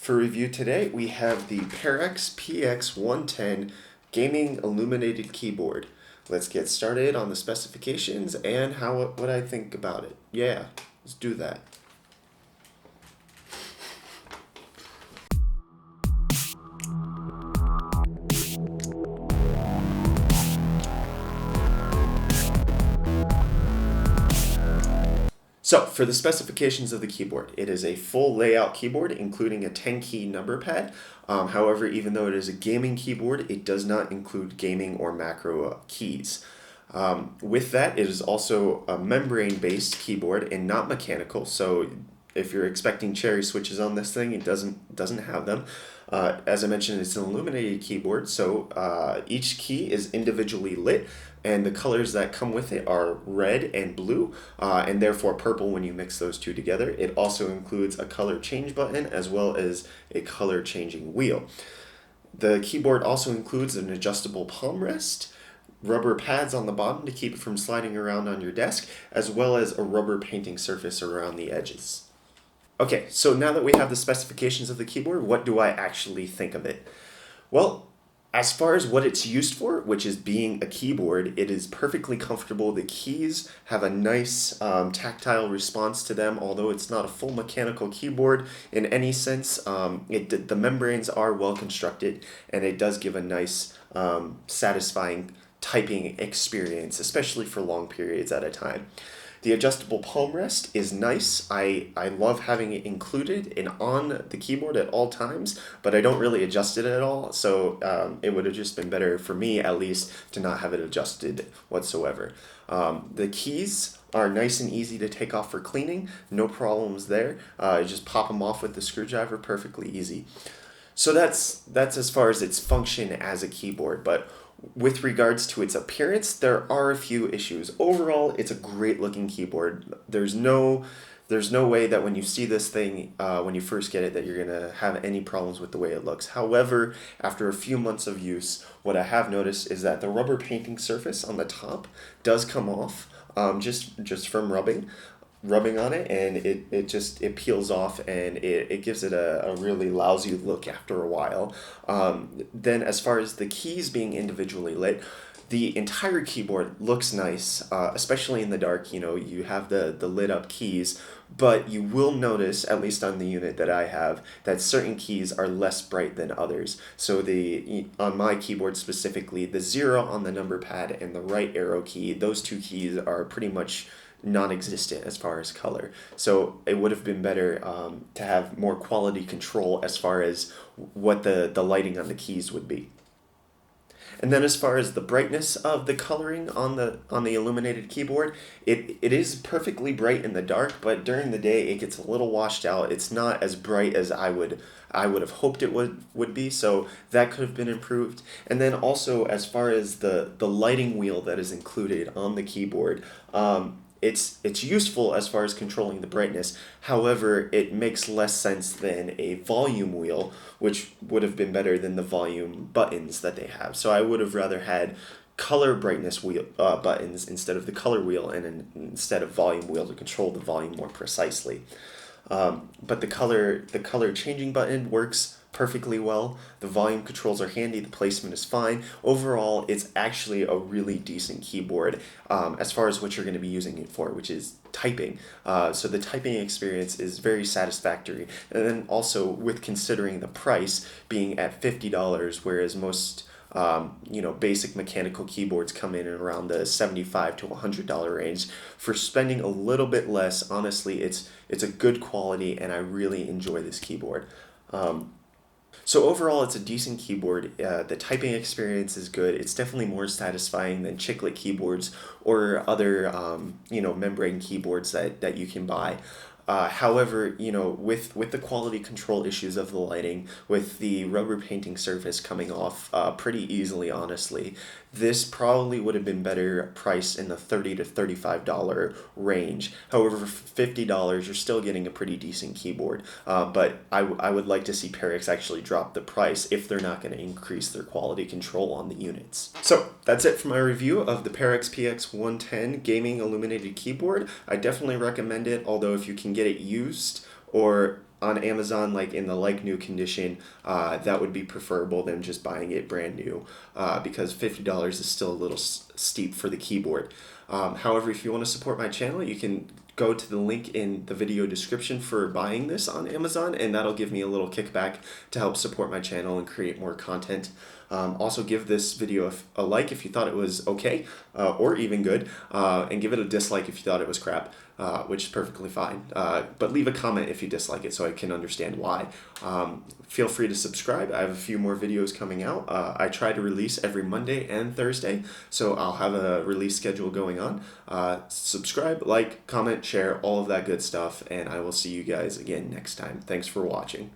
For review today, we have the Perixx PX1100 Gaming Illuminated Keyboard. Let's get started on the specifications and what I think about it. Yeah, let's do that. So, for the specifications of the keyboard, it is a full layout keyboard, including a 10-key number pad. However, even though it is a gaming keyboard, it does not include gaming or macro keys. With that, it is also a membrane-based keyboard and not mechanical, so if you're expecting cherry switches on this thing, it doesn't have them. As I mentioned, it's an illuminated keyboard, so each key is individually lit, and the colors that come with it are red and blue, and therefore purple when you mix those two together. It also includes a color change button as well as a color changing wheel. The keyboard also includes an adjustable palm rest, rubber pads on the bottom to keep it from sliding around on your desk, as well as a rubber painting surface around the edges. Okay, so now that we have the specifications of the keyboard, what do I actually think of it? Well, as far as what it's used for, which is being a keyboard, it is perfectly comfortable. The keys have a nice tactile response to them, although it's not a full mechanical keyboard in any sense. The membranes are well constructed, and it does give a nice, satisfying typing experience, especially for long periods at a time. The adjustable palm rest is nice. I love having it included and on the keyboard at all times, but I don't really adjust it at all, so it would have just been better for me, at least, to not have it adjusted whatsoever. The keys are nice and easy to take off for cleaning, no problems there. Just pop them off with the screwdriver, perfectly easy. So that's as far as its function as a keyboard, but with regards to its appearance, there are a few issues. Overall, it's a great looking keyboard. There's no way that when you see this thing, when you first get it, that you're going to have any problems with the way it looks. However, after a few months of use, what I have noticed is that the rubber painting surface on the top does come off just from rubbing on it, and it peels off, and it gives it a really lousy look after a while. Then as far as the keys being individually lit, the entire keyboard looks nice, especially in the dark. You know, you have the lit up keys, but you will notice, at least on the unit that I have, that certain keys are less bright than others. So on my keyboard specifically, the 0 on the number pad and the right arrow key, those two keys are pretty much non-existent as far as color. So it would have been better to have more quality control as far as what the lighting on the keys would be. And then as far as the brightness of the coloring on the illuminated keyboard, it is perfectly bright in the dark, but during the day it gets a little washed out. It's not as bright as I would have hoped it would be, so that could have been improved. And then also as far as the lighting wheel that is included on the keyboard, it's useful as far as controlling the brightness. However, it makes less sense than a volume wheel, which would have been better than the volume buttons that they have. So I would have rather had color brightness wheel buttons instead of the color wheel, and instead of volume wheel to control the volume more precisely. But the color changing button works perfectly well. The volume controls are handy. The placement is fine. Overall, it's actually a really decent keyboard as far as what you're going to be using it for, which is typing. So the typing experience is very satisfactory. And then also with considering the price being at $50, whereas most basic mechanical keyboards come in at around the $75 to $100 range. For spending a little bit less, honestly, it's a good quality, and I really enjoy this keyboard. So overall, it's a decent keyboard. The typing experience is good. It's definitely more satisfying than chiclet keyboards or other, membrane keyboards that you can buy. However, with the quality control issues of the lighting, with the rubber painting surface coming off pretty easily, honestly, this probably would have been better priced in the $30 to $35 range. However, for $50, you're still getting a pretty decent keyboard. But I would like to see Perixx actually drop the price if they're not going to increase their quality control on the units. So that's it for my review of the Perixx PX1100 Gaming Illuminated Keyboard. I definitely recommend it, although if you can get it used or on Amazon, like in the like new condition, that would be preferable than just buying it brand new, because $50 is still a little steep for the keyboard. However, if you want to support my channel, you can go to the link in the video description for buying this on Amazon, and that'll give me a little kickback to help support my channel and create more content. Also, give this video a like if you thought it was okay, or even good, and give it a dislike if you thought it was crap, which is perfectly fine. But leave a comment if you dislike it so I can understand why. Feel free to subscribe. I have a few more videos coming out. I try to release every Monday and Thursday, so I'll have a release schedule going on. Subscribe, like, comment, share, all of that good stuff, and I will see you guys again next time. Thanks for watching.